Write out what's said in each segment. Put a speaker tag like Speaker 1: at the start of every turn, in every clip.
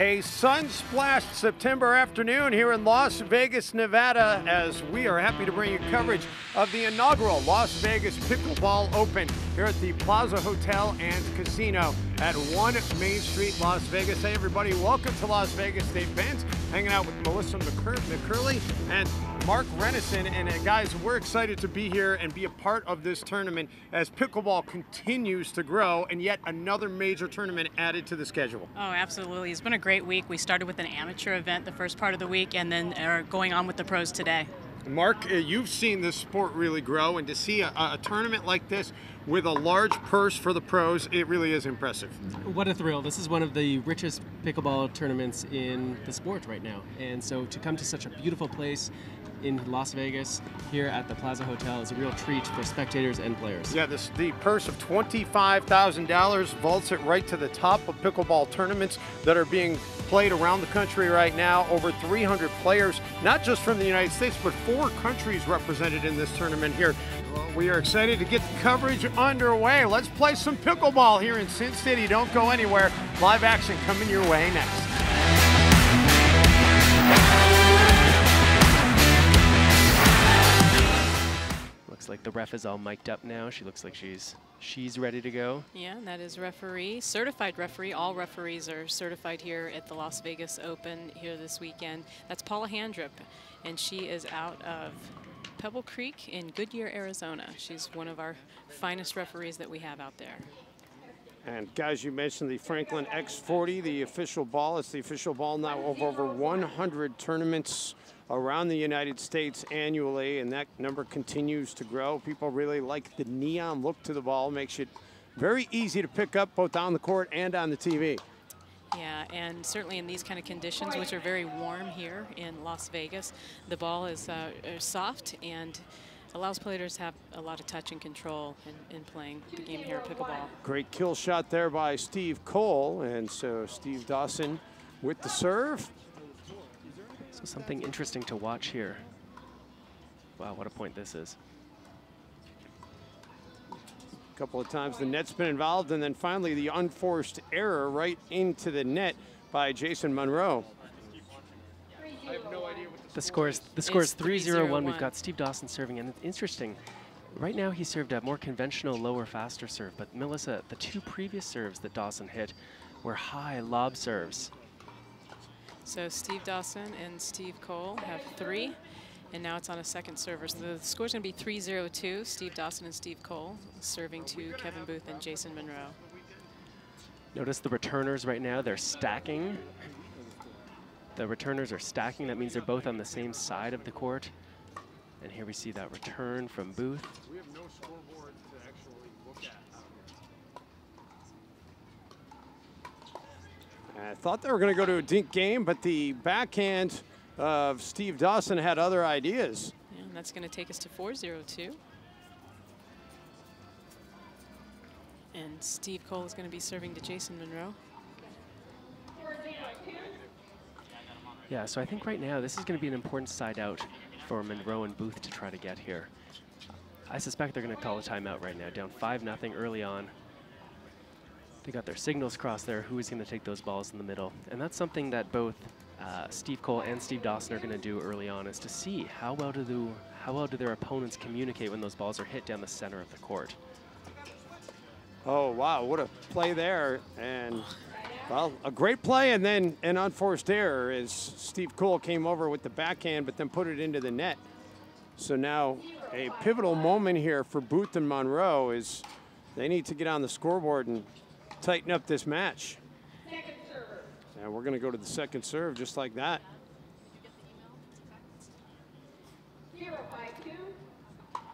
Speaker 1: A sun-splashed September afternoon here in Las Vegas, Nevada, as we are happy to bring you coverage of the inaugural Las Vegas Pickleball Open here at the Plaza Hotel and Casino at 1 Main Street, Las Vegas. Hey everybody, welcome to Las Vegas. Dave Benz hanging out with Melissa McCurley and Mark Renison. And guys, we're excited to be here and be a part of this tournament as pickleball continues to grow and yet another major tournament added to the schedule.
Speaker 2: Oh, absolutely. It's been a great week. We started with an amateur event the first part of the week and then are going on with the pros today.
Speaker 1: Mark, you've seen this sport really grow, and to see a tournament like this with a large purse for the pros, it really is impressive.
Speaker 3: What a thrill. This is one of the richest pickleball tournaments in the sport right now. And so to come to such a beautiful place in Las Vegas here at the Plaza Hotel is a real treat for spectators and players.
Speaker 1: Yeah, the purse of $25,000 vaults it right to the top of pickleball tournaments that are being played around the country right now. Over 300 players, not just from the United States, but 4 countries represented in this tournament here. We are excited to get the coverage underway. Let's play some pickleball here in Sin City. Don't go anywhere. Live action coming your way next.
Speaker 3: Looks like the ref is all mic'd up now. She looks like she's ready to go.
Speaker 2: Yeah, and that is referee, certified referee. All referees are certified here at the Las Vegas Open here this weekend. That's Paula Handrip, and she is out of Pebble Creek in Goodyear, Arizona. She's one of our finest referees that we have out there.
Speaker 1: And guys, you mentioned the Franklin X40, the official ball. It's the official ball now of over 100 tournaments around the United States annually, and that number continues to grow. People really like the neon look to the ball. Makes it very easy to pick up both on the court and on the TV.
Speaker 2: Yeah, and certainly in these kind of conditions, which are very warm here in Las Vegas, the ball is soft and allows players to have a lot of touch and control in playing the game here at pickleball.
Speaker 1: Great kill shot there by Steve Cole, and so Steve Dawson with the serve.
Speaker 3: So something interesting to watch here. Wow, what a point this is.
Speaker 1: A couple of times the net's been involved, and then finally the unforced error right into the net by Jason Monroe. I have no idea what
Speaker 3: the score is 3-0-1. We've got Steve Dawson serving, and it's interesting. Right now he served a more conventional, lower, faster serve, but Melissa, the 2 previous serves that Dawson hit were high lob serves.
Speaker 2: So Steve Dawson and Steve Cole have 3, and now it's on a second server. So the score's going to be 3-0-2. Steve Dawson and Steve Cole serving to Kevin Booth and Jason Monroe.
Speaker 3: Notice the returners right now, they're stacking. The returners are stacking. That means they're both on the same side of the court. And here we see that return from Booth.
Speaker 1: We have no scoreboard to actually look at. I thought they were going to go to a dink game, but the backhand of Steve Dawson had other ideas.
Speaker 2: Yeah, and that's going to take us to 4-0-2. And Steve Cole is going to be serving to Jason Monroe.
Speaker 3: Yeah, so I think right now this is going to be an important side out for Monroe and Booth to try to get here. I suspect they're going to call a timeout right now, down 5-0 early on. They got their signals crossed there, who is going to take those balls in the middle. And that's something that both Steve Cole and Steve Dawson are going to do early on, is to see how well do their opponents communicate when those balls are hit down the center of the court.
Speaker 1: Oh, wow, what a play there. And, well, a great play and then an unforced error as Steve Cole came over with the backhand but then put it into the net. So now a pivotal moment here for Booth and Monroe is they need to get on the scoreboard and tighten up this match. And we're going to go to the second serve just like that.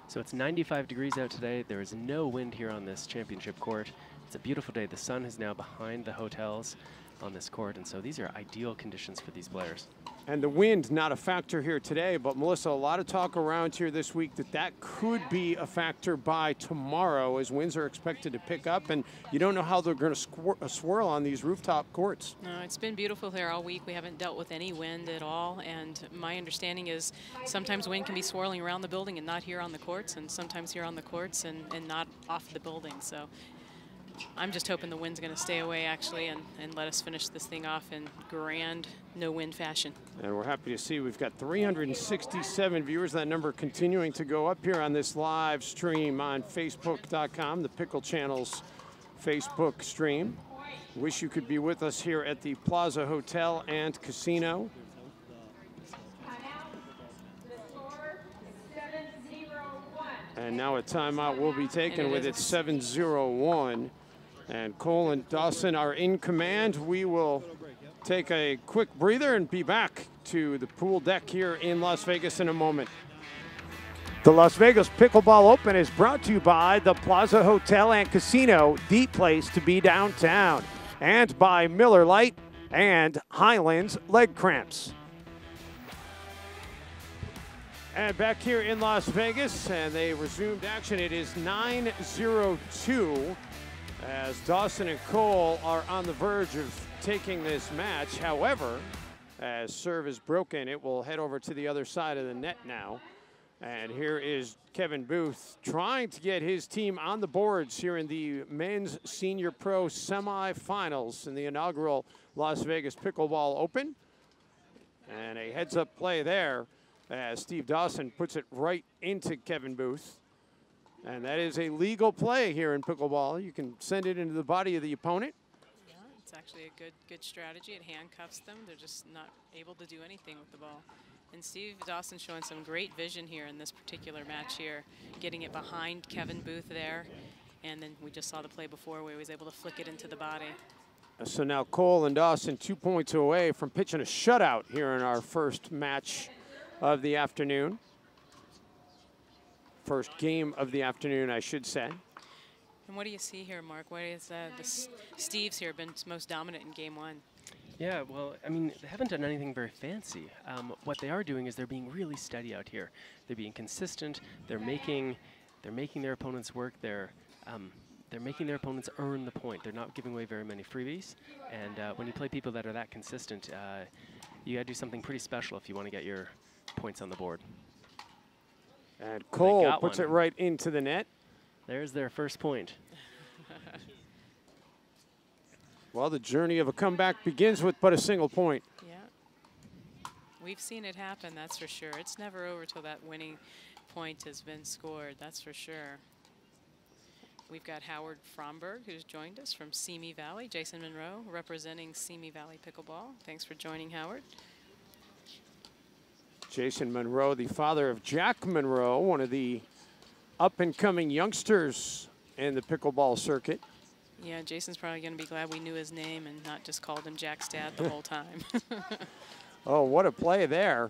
Speaker 3: So it's 95 degrees out today. There is no wind here on this championship court. It's a beautiful day. The sun is now behind the hotels on this court, and so these are ideal conditions for these players.
Speaker 1: And the wind, not a factor here today, but Melissa, a lot of talk around here this week that could be a factor by tomorrow as winds are expected to pick up, and you don't know how they're going to swirl on these rooftop courts.
Speaker 2: No, it's been beautiful here all week. We haven't dealt with any wind at all, and my understanding is sometimes wind can be swirling around the building and not here on the courts, and sometimes here on the courts and not off the building. So I'm just hoping the wind's going to stay away, actually, and let us finish this thing off in grand no-wind fashion.
Speaker 1: And we're happy to see we've got 367 viewers. That number continuing to go up here on this live stream on Facebook.com, the Pickle Channel's Facebook stream. Wish you could be with us here at the Plaza Hotel and Casino. And now a timeout will be taken with it 7-0-1. And Cole and Dawson are in command. We will take a quick breather and be back to the pool deck here in Las Vegas in a moment. The Las Vegas Pickleball Open is brought to you by the Plaza Hotel and Casino, the place to be downtown, and by Miller Lite and Highlands Leg Cramps. And back here in Las Vegas, and they resumed action. It is 9-0-2 as Dawson and Cole are on the verge of taking this match. However, as serve is broken, it will head over to the other side of the net now. And here is Kevin Booth trying to get his team on the boards here in the men's senior pro semifinals in the inaugural Las Vegas Pickleball Open. And a heads-up play there as Steve Dawson puts it right into Kevin Booth. And that is a legal play here in pickleball. You can send it into the body of the opponent.
Speaker 2: Yeah, it's actually a good strategy. It handcuffs them. They're just not able to do anything with the ball. And Steve Dawson showing some great vision here in this particular match here, getting it behind Kevin Booth there. And then we just saw the play before where he was able to flick it into the body.
Speaker 1: So now Cole and Dawson 2 points away from pitching a shutout here in our first match of the afternoon. First game of the afternoon, I should say.
Speaker 2: And what do you see here, Mark? What is the Steve's here been most dominant in game one?
Speaker 3: Yeah, well, I mean, they haven't done anything very fancy. What they are doing is they're being really steady out here. They're being consistent. They're making their opponents work. They're making their opponents earn the point. They're not giving away very many freebies. And when you play people that are that consistent, you got to do something pretty special if you want to get your points on the board.
Speaker 1: And Cole puts it right into the net.
Speaker 3: There's their first point.
Speaker 1: Well, the journey of a comeback begins with but a single point.
Speaker 2: Yeah. We've seen it happen, that's for sure. It's never over till that winning point has been scored, that's for sure. We've got Howard Fromberg, who's joined us from Simi Valley. Jason Monroe representing Simi Valley Pickleball. Thanks for joining, Howard.
Speaker 1: Jason Monroe, the father of Jack Monroe, one of the up-and-coming youngsters in the pickleball circuit.
Speaker 2: Yeah, Jason's probably going to be glad we knew his name and not just called him Jack Stad the whole time.
Speaker 1: Oh, what a play there.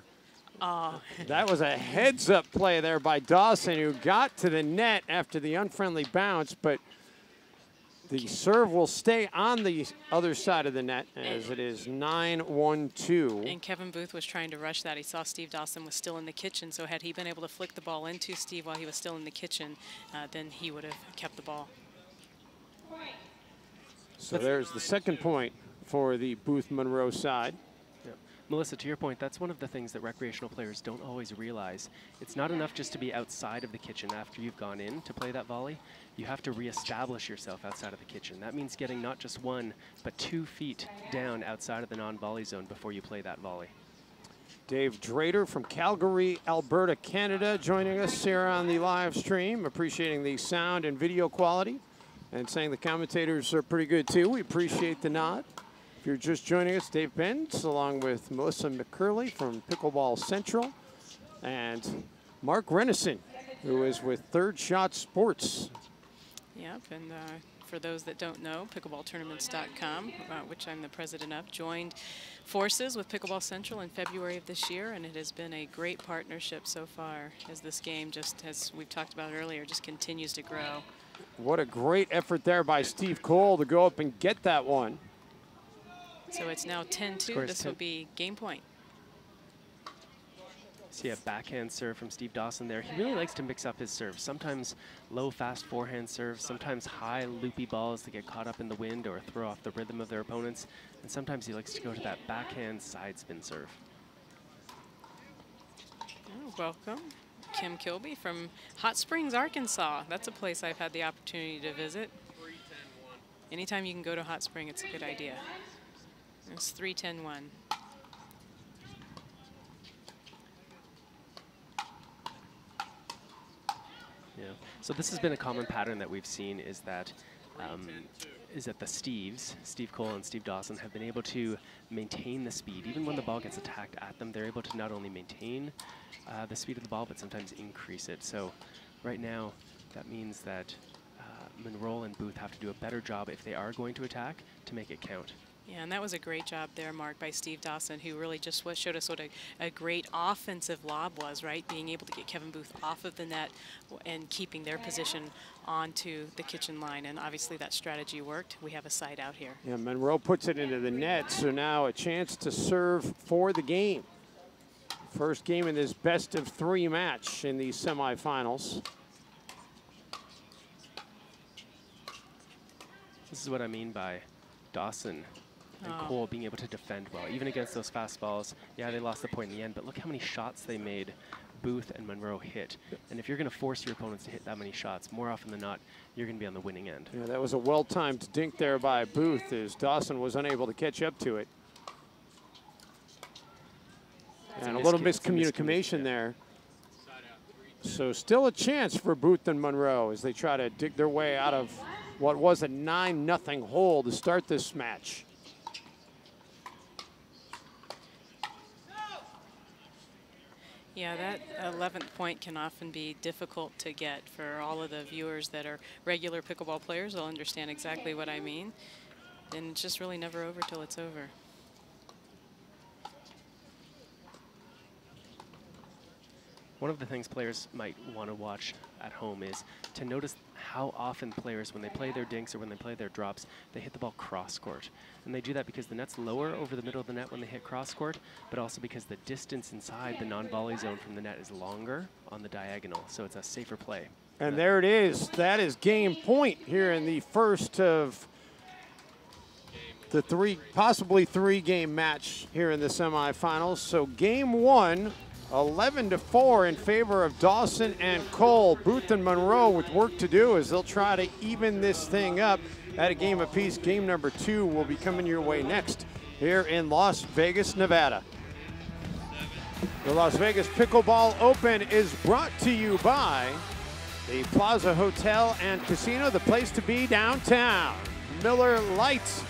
Speaker 2: Oh.
Speaker 1: That was a heads-up play there by Dawson, who got to the net after the unfriendly bounce, but the serve will stay on the other side of the net as it is 9-1-2.
Speaker 2: And Kevin Booth was trying to rush that. He saw Steve Dawson was still in the kitchen, so had he been able to flick the ball into Steve while he was still in the kitchen, then he would have kept the ball.
Speaker 1: So there's the second point for the Booth-Monroe side.
Speaker 3: Melissa, to your point, that's one of the things that recreational players don't always realize. It's not enough just to be outside of the kitchen after you've gone in to play that volley. You have to reestablish yourself outside of the kitchen. That means getting not just 1, but 2 feet down outside of the non-volley zone before you play that volley.
Speaker 1: Dave Drader from Calgary, Alberta, Canada, joining us here on the live stream, appreciating the sound and video quality and saying the commentators are pretty good too. We appreciate the nod. If you're just joining us, Dave Benz, along with Melissa McCurley from Pickleball Central, and Mark Renison, who is with Third Shot Sports.
Speaker 2: Yep, and for those that don't know, pickleballtournaments.com, which I'm the president of, joined forces with Pickleball Central in February of this year, and it has been a great partnership so far as this game, just as we've talked about earlier, just continues to grow.
Speaker 1: What a great effort there by Steve Cole to go up and get that one.
Speaker 2: So it's now 10-2. This will be game point.
Speaker 3: See a backhand serve from Steve Dawson there. He really likes to mix up his serve. Sometimes low, fast forehand serve, sometimes high, loopy balls that get caught up in the wind or throw off the rhythm of their opponents. And sometimes he likes to go to that backhand side spin serve.
Speaker 2: Oh, welcome, Kim Kilby from Hot Springs, Arkansas. That's a place I've had the opportunity to visit. Anytime you can go to hot spring, it's a good idea. It's 3-10-1.
Speaker 3: Yeah. So this has been a common pattern that we've seen is that the Steve Cole and Steve Dawson, have been able to maintain the speed. Even when the ball gets attacked at them, they're able to not only maintain the speed of the ball, but sometimes increase it. So right now, that means that Monroe and Booth have to do a better job if they are going to attack to make it count.
Speaker 2: Yeah, and that was a great job there, Mark, by Steve Dawson, who really just showed us what a great offensive lob was, right? Being able to get Kevin Booth off of the net and keeping their position onto the kitchen line. And obviously that strategy worked. We have a side out here.
Speaker 1: Yeah, Monroe puts it into the net, so now a chance to serve for the game. First game in this best-of-3 match in the semifinals.
Speaker 3: This is what I mean by Dawson and Cole being able to defend well, even against those fast balls. Yeah, they lost the point in the end, but look how many shots they made Booth and Monroe hit. And if you're going to force your opponents to hit that many shots, more often than not, you're going to be on the winning end.
Speaker 1: Yeah, that was a well-timed dink there by Booth as Dawson was unable to catch up to it. And a little miscommunication there. So still a chance for Booth and Monroe as they try to dig their way out of what was a 9-0 hole to start this match.
Speaker 2: Yeah, that 11th point can often be difficult to get. For all of the viewers that are regular pickleball players, they'll understand exactly what I mean. And it's just really never over till it's over.
Speaker 3: One of the things players might want to watch at home is to notice how often players, when they play their dinks or when they play their drops, they hit the ball cross-court. And they do that because the net's lower over the middle of the net when they hit cross-court, but also because the distance inside the non-volley zone from the net is longer on the diagonal, so it's a safer play.
Speaker 1: And there it is. That is game point here in the first of the possibly three-game match here in the semifinals. So game one, 11-4 in favor of Dawson and Cole. Booth and Monroe with work to do as they'll try to even this thing up at a game apiece. Game number 2 will be coming your way next here in Las Vegas, Nevada. The Las Vegas Pickleball Open is brought to you by the Plaza Hotel and Casino, the place to be downtown. Miller Lite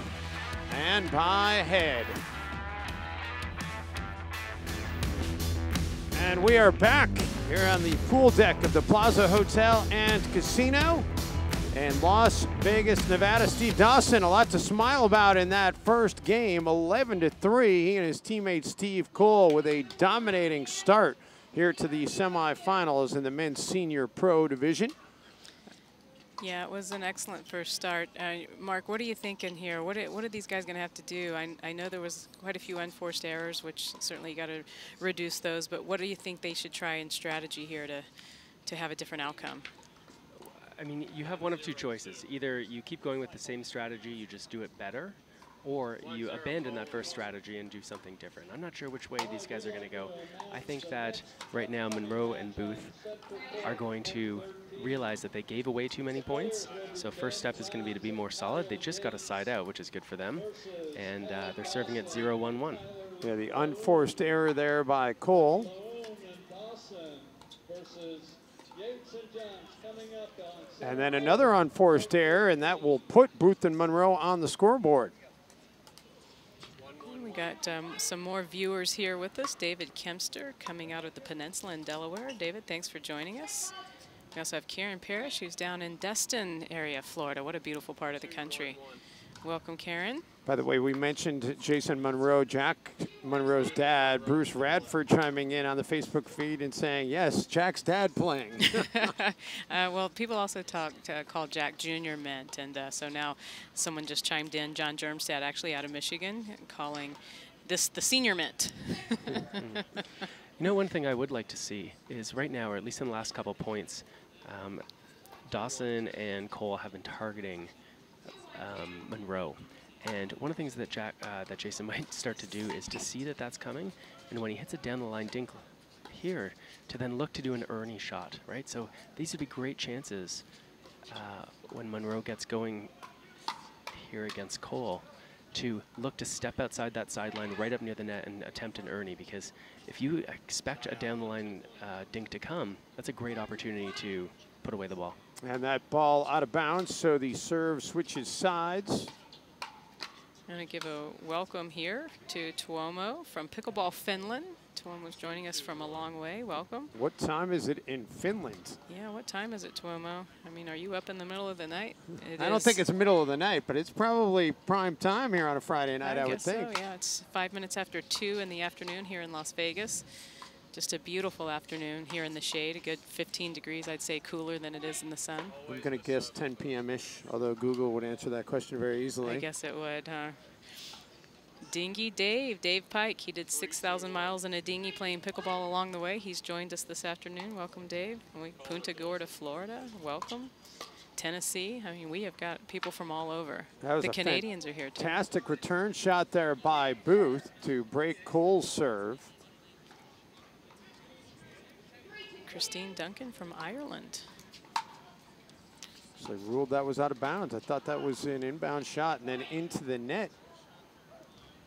Speaker 1: and by Head. And we are back here on the pool deck of the Plaza Hotel and Casino in Las Vegas, Nevada. Steve Dawson, a lot to smile about in that first game, 11-3. He and his teammate Steve Cole with a dominating start here to the semifinals in the men's senior pro division.
Speaker 2: Yeah, it was an excellent first start. Mark, what are you thinking here? What are these guys going to have to do? I know there was quite a few unforced errors, which certainly you got to reduce those, but what do you think they should try in strategy here to have a different outcome?
Speaker 3: I mean, you have one of two choices. Either you keep going with the same strategy, you just do it better, or you abandon that first strategy and do something different. I'm not sure which way these guys are going to go. I think that right now Monroe and Booth are going to realize that they gave away too many points. So first step is going to be more solid. They just got a side out, which is good for them. And they're serving at 0-1-1.
Speaker 1: Yeah, the unforced error there by Cole. And then another unforced error, and that will put Booth and Monroe on the scoreboard.
Speaker 2: We got some more viewers here with us. David Kempster coming out of the peninsula in Delaware. David, thanks for joining us. We also have Karen Parrish, who's down in Destin area, Florida. What a beautiful part of the country. Welcome, Karen.
Speaker 1: By the way, we mentioned Jason Monroe, Jack Monroe's dad, Bruce Radford, chiming in on the Facebook feed and saying, yes, Jack's dad playing.
Speaker 2: Well, people also call Jack Jr. Mint, and so now someone just chimed in, John Germstad, actually out of Michigan, calling this the senior mint.
Speaker 3: You know, one thing I would like to see is right now, or at least in the last couple points, Dawson and Cole have been targeting Monroe. And one of the things that Jason might start to do is to see that that's coming, and when he hits a down the line dink here, to then look to do an Ernie shot, right? So these would be great chances when Monroe gets going here against Cole to look to step outside that sideline right up near the net and attempt an Ernie, because if you expect a down the line dink to come, that's a great opportunity to put away the ball.
Speaker 1: And that ball out of bounds, so the serve switches sides.
Speaker 2: I'm going to give a welcome here to Tuomo from Pickleball Finland. Tuomo's joining us from a long way. Welcome.
Speaker 1: What time is it in Finland?
Speaker 2: Yeah, what time is it, Tuomo? I mean, are you up in the middle of the night?
Speaker 1: I don't think it's middle of the night, but it's probably prime time here on a Friday night, I would think.
Speaker 2: So, yeah, it's 5 minutes after 2 in the afternoon here in Las Vegas. Just a beautiful afternoon here in the shade, a good 15 degrees, I'd say cooler than it is in the sun.
Speaker 1: I'm going to guess 10 p.m.-ish, although Google would answer that question very easily.
Speaker 2: I guess it would, huh? Dinghy Dave Pike. He did 6,000 miles in a dinghy playing pickleball along the way. He's joined us this afternoon. Welcome, Dave. Punta Gorda, Florida. Welcome. Tennessee. I mean, we have got people from all over. The Canadians are here, too.
Speaker 1: Fantastic return shot there by Booth to break Cole's serve.
Speaker 2: Christine Duncan from Ireland.
Speaker 1: So they ruled that was out of bounds. I thought that was an inbound shot and then into the net.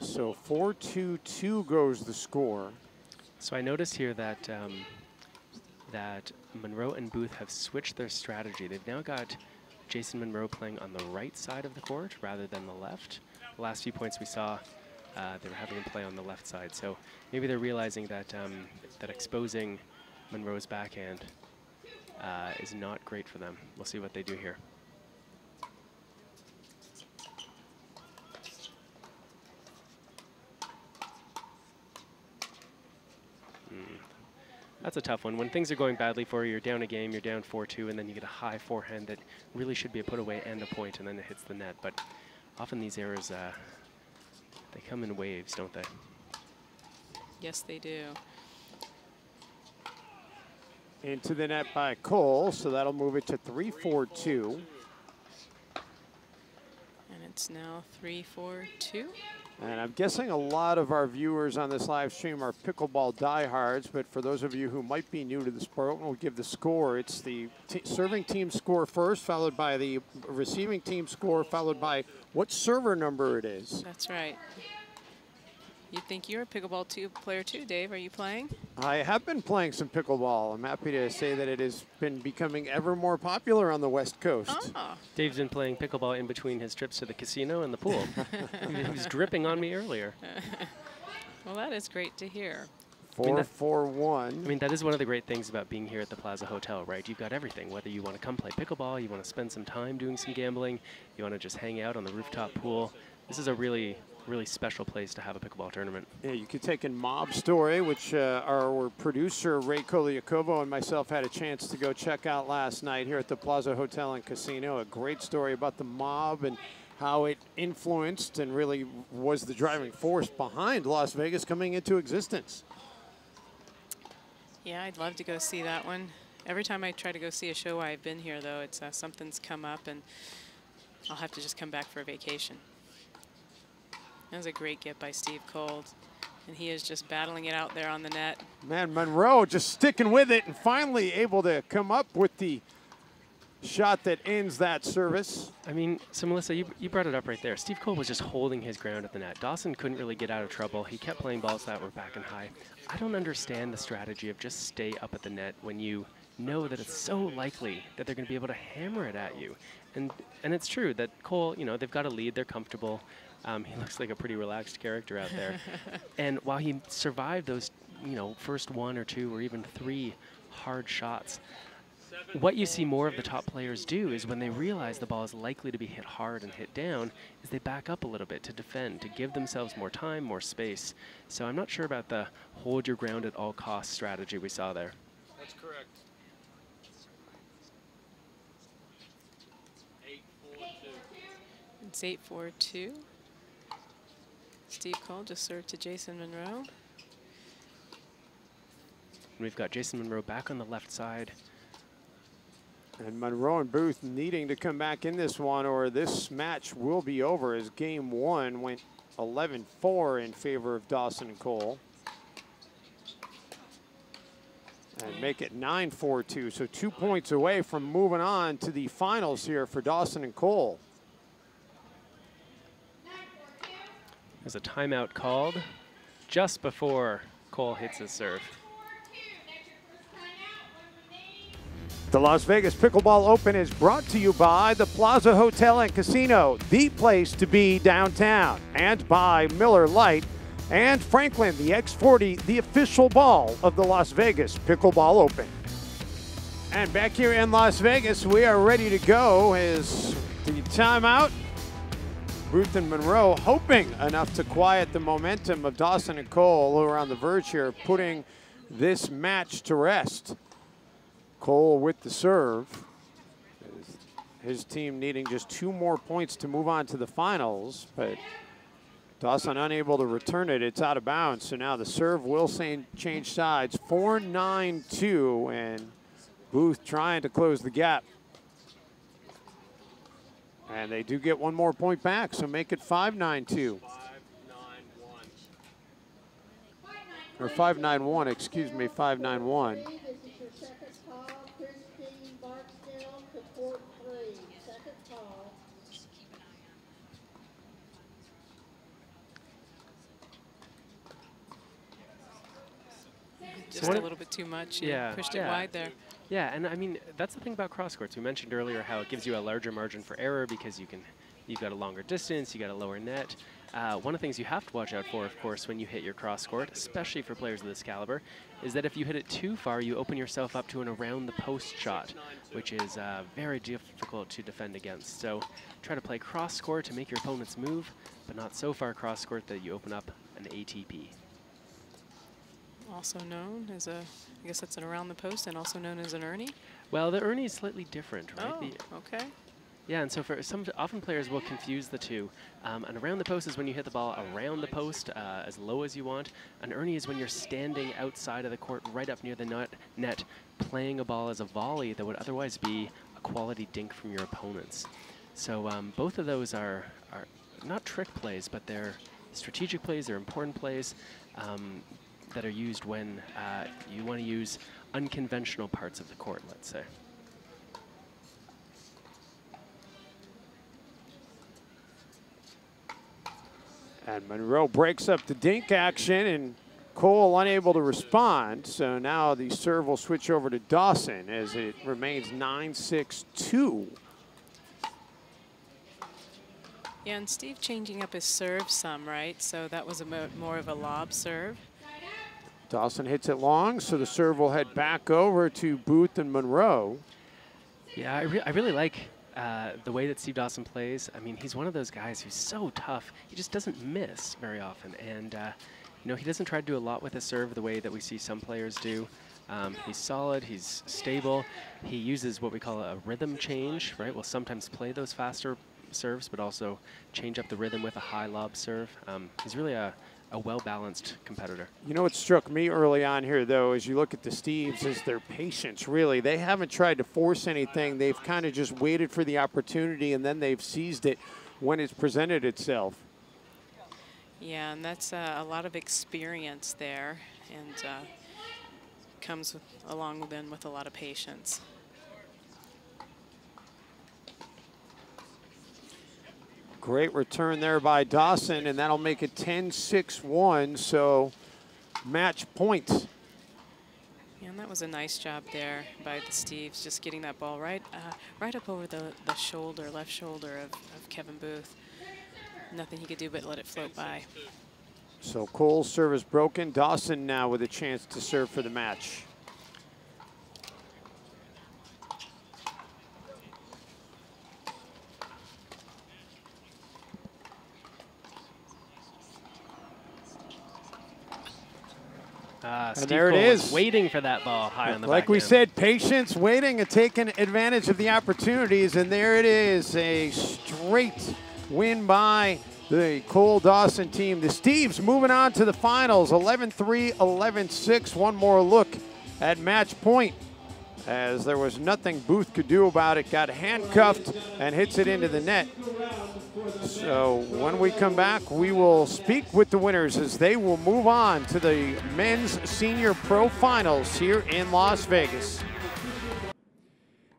Speaker 1: So 4-2-2 goes the score.
Speaker 3: So I noticed here that that Monroe and Booth have switched their strategy. They've now got Jason Monroe playing on the right side of the court rather than the left. The last few points we saw, they were having him play on the left side. So maybe they're realizing that that exposing Monroe's backhand is not great for them. We'll see what they do here. That's a tough one. When things are going badly for you, you're down a game, you're down 4-2, and then you get a high forehand that really should be a put away and a point, and then it hits the net. But often these errors, they come in waves, don't they?
Speaker 2: Yes, they do.
Speaker 1: Into the net by Cole, so that'll move it to 3-4-2.
Speaker 2: And it's now 3-4-2.
Speaker 1: And I'm guessing a lot of our viewers on this live stream are pickleball diehards, but for those of you who might be new to the sport, we'll give the score. It's the serving team score first, followed by the receiving team score, followed by what server number it is.
Speaker 2: That's right. You'd think you're a pickleball player too, Dave. Are you playing?
Speaker 1: I have been playing some pickleball. I'm happy to say that it has been becoming ever more popular on the West Coast.
Speaker 2: Oh.
Speaker 3: Dave's been playing pickleball in between his trips to the casino and the pool. He was dripping on me earlier.
Speaker 2: Well, that is great to hear.
Speaker 1: 4-4-1.
Speaker 3: I mean, that is one of the great things about being here at the Plaza Hotel, right? You've got everything, whether you want to come play pickleball, you want to spend some time doing some gambling, you want to just hang out on the rooftop pool. This is a really special place to have a pickleball tournament.
Speaker 1: Yeah, you could take in Mob Story, which our producer Ray Koliakovo and myself had a chance to go check out last night here at the Plaza Hotel and Casino. A great story about the mob and how it influenced and really was the driving force behind Las Vegas coming into existence.
Speaker 2: Yeah, I'd love to go see that one. Every time I try to go see a show I've been here, though, it's something's come up, and I'll have to just come back for a vacation. That was a great get by Steve Cole, and he is just battling it out there on the net.
Speaker 1: Man, Monroe just sticking with it and finally able to come up with the shot that ends that service.
Speaker 3: I mean, so Melissa, you brought it up right there. Steve Cole was just holding his ground at the net. Dawson couldn't really get out of trouble. He kept playing balls that were back and high. I don't understand the strategy of just stay up at the net when you know that it's so likely that they're going to be able to hammer it at you. And it's true that Cole, you know, they've got a lead, they're comfortable. He looks like a pretty relaxed character out there. And while he survived those, you know, first 1 or 2 or even 3 hard shots, what you see more of the top players do is when they realize the ball is likely to be hit hard and hit down, is they back up a little bit to defend, to give themselves more time, more space. So I'm not sure about the hold your ground at all costs strategy we saw there.
Speaker 1: That's correct.
Speaker 2: 8-4-2. It's 8-4-2. Steve Cole just served to Jason Monroe.
Speaker 3: And we've got Jason Monroe back on the left side.
Speaker 1: And Monroe and Booth needing to come back in this one, or this match will be over, as game 1 went 11-4 in favor of Dawson and Cole. And make it 9-4-2, so 2 points away from moving on to the finals here for Dawson and Cole.
Speaker 3: There's a timeout called just before Cole hits his serve.
Speaker 1: The Las Vegas Pickleball Open is brought to you by the Plaza Hotel and Casino, the place to be downtown, and by Miller Lite and Franklin, the X40, the official ball of the Las Vegas Pickleball Open. And back here in Las Vegas, we are ready to go. Is the timeout. Booth and Monroe hoping enough to quiet the momentum of Dawson and Cole, who are on the verge here, putting this match to rest. Cole with the serve. His team needing just 2 more points to move on to the finals, but Dawson unable to return it. It's out of bounds, so now the serve will change sides. 4-9-2, and Booth trying to close the gap. And they do get 1 more point back, so make it 5-9-2. Or 5-9-1, excuse me, 5-9-1.
Speaker 2: Just a little bit too much.
Speaker 3: Yeah.
Speaker 2: Pushed it wide there.
Speaker 3: Yeah, and I mean, that's the thing about cross courts. We mentioned earlier how it gives you a larger margin for error because you've got a longer distance, you got a lower net. One of the things you have to watch out for, of course, when you hit your cross court, especially for players of this caliber, is that if you hit it too far, you open yourself up to an around the post shot, which is very difficult to defend against. So try to play cross court to make your opponents move, but not so far cross court that you open up an ATP.
Speaker 2: Also known as I guess that's an around the post, and also known as an Ernie?
Speaker 3: Well, the Ernie is slightly different, right?
Speaker 2: Oh, okay.
Speaker 3: Yeah, and so for often players will confuse the two. And around the post is when you hit the ball around the post as low as you want. An Ernie is when you're standing outside of the court right up near the net, playing a ball as a volley that would otherwise be a quality dink from your opponents. So both of those are not trick plays, but they're strategic plays, they're important plays. That are used when you want to use unconventional parts of the court, let's say.
Speaker 1: And Monroe breaks up the dink action, and Cole unable to respond. So now the serve will switch over to Dawson as it remains 9-6-2.
Speaker 2: Yeah, and Steve changing up his serve some, right? So that was more of a lob serve.
Speaker 1: Dawson hits it long, so the serve will head back over to Booth and Monroe.
Speaker 3: Yeah, I really like the way that Steve Dawson plays. I mean, he's one of those guys who's so tough. He just doesn't miss very often. And, you know, he doesn't try to do a lot with his serve the way that we see some players do. He's solid, he's stable. He uses what we call a rhythm change, right? We'll sometimes play those faster serves, but also change up the rhythm with a high lob serve. He's really a well-balanced competitor.
Speaker 1: You know what struck me early on here, though, as you look at the Steves, is their patience, really. They haven't tried to force anything. They've kind of just waited for the opportunity, and then they've seized it when it's presented itself.
Speaker 2: Yeah, and that's a lot of experience there, and comes along then with a lot of patience.
Speaker 1: Great return there by Dawson, and that'll make it 10-6-1, so match point.
Speaker 2: Yeah, and that was a nice job there by the Steves, just getting that ball right up over the shoulder, left shoulder of Kevin Booth. Nothing he could do but let it float by.
Speaker 1: So Cole's serve is broken. Dawson now with a chance to serve for the match.
Speaker 3: Steve
Speaker 1: there it
Speaker 3: Cole
Speaker 1: is.
Speaker 3: was waiting for that ball high on the
Speaker 1: Like we
Speaker 3: backhand.
Speaker 1: said, patience, waiting, and taking advantage of the opportunities. And there it is, a straight win by the Cole Dawson team. The Steves moving on to the finals, 11-3, 11-6. One more look at match point, as there was nothing Booth could do about it. Got handcuffed and hits it into the net. So when we come back, we will speak with the winners as they will move on to the men's senior pro finals here in Las Vegas.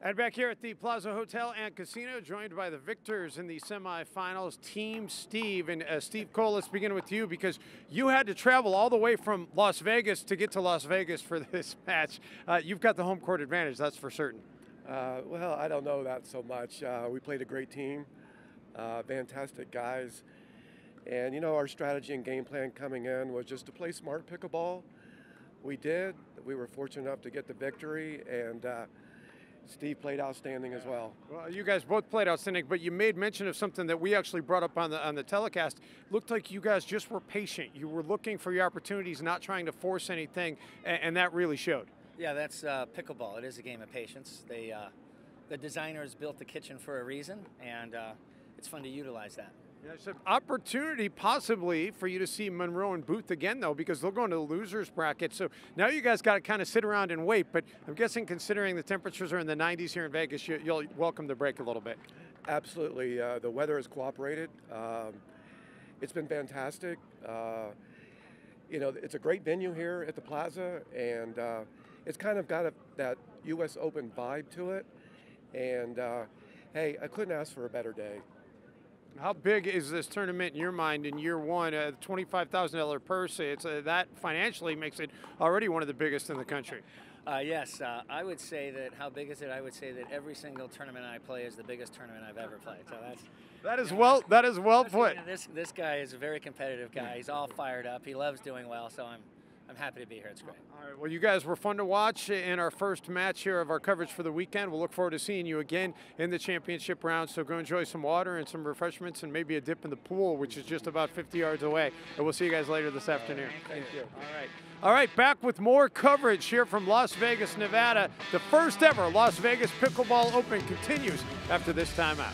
Speaker 1: And back here at the Plaza Hotel and Casino, joined by the victors in the semifinals, Team Steve. And Steve Cole, let's begin with you because you had to travel all the way from Las Vegas to get to Las Vegas for this match. You've got the home court advantage, that's for certain.
Speaker 4: Well, I don't know that so much. We played a great team, fantastic guys. And, you know, our strategy and game plan coming in was just to play smart pickleball. We did. We were fortunate enough to get the victory, and Steve played outstanding as well.
Speaker 1: Well, you guys both played outstanding, but you made mention of something that we actually brought up on the telecast. Looked like you guys just were patient. You were looking for your opportunities, not trying to force anything, and that really showed.
Speaker 5: Yeah, that's pickleball. It is a game of patience. The designers built the kitchen for a reason, and it's fun to utilize that.
Speaker 1: Yeah, it's an opportunity possibly for you to see Monroe and Booth again, though, because they'll go into the losers bracket. So now you guys got to kind of sit around and wait. But I'm guessing, considering the temperatures are in the 90s here in Vegas, you'll welcome the break a little bit.
Speaker 4: Absolutely. The weather has cooperated. It's been fantastic. You know, it's a great venue here at the Plaza, and it's kind of got that U.S. Open vibe to it. And, hey, I couldn't ask for a better day.
Speaker 1: How big is this tournament in your mind in year one? $25,000 purse. That financially makes it already one of the biggest in the country.
Speaker 5: Yes, I would say that. How big is it? I would say that every single tournament I play is the biggest tournament I've ever played. So
Speaker 1: that is well put.
Speaker 5: You know, this guy is a very competitive guy. He's all fired up. He loves doing well. So I'm happy to be here. It's great.
Speaker 1: All right. Well, you guys were fun to watch in our first match here of our coverage for the weekend. We'll look forward to seeing you again in the championship round. So go enjoy some water and some refreshments and maybe a dip in the pool, which is just about 50 yards away. And we'll see you guys later this afternoon.
Speaker 4: Thank you.
Speaker 1: All right. All right, back with more coverage here from Las Vegas, Nevada. The first ever Las Vegas Pickleball Open continues after this timeout.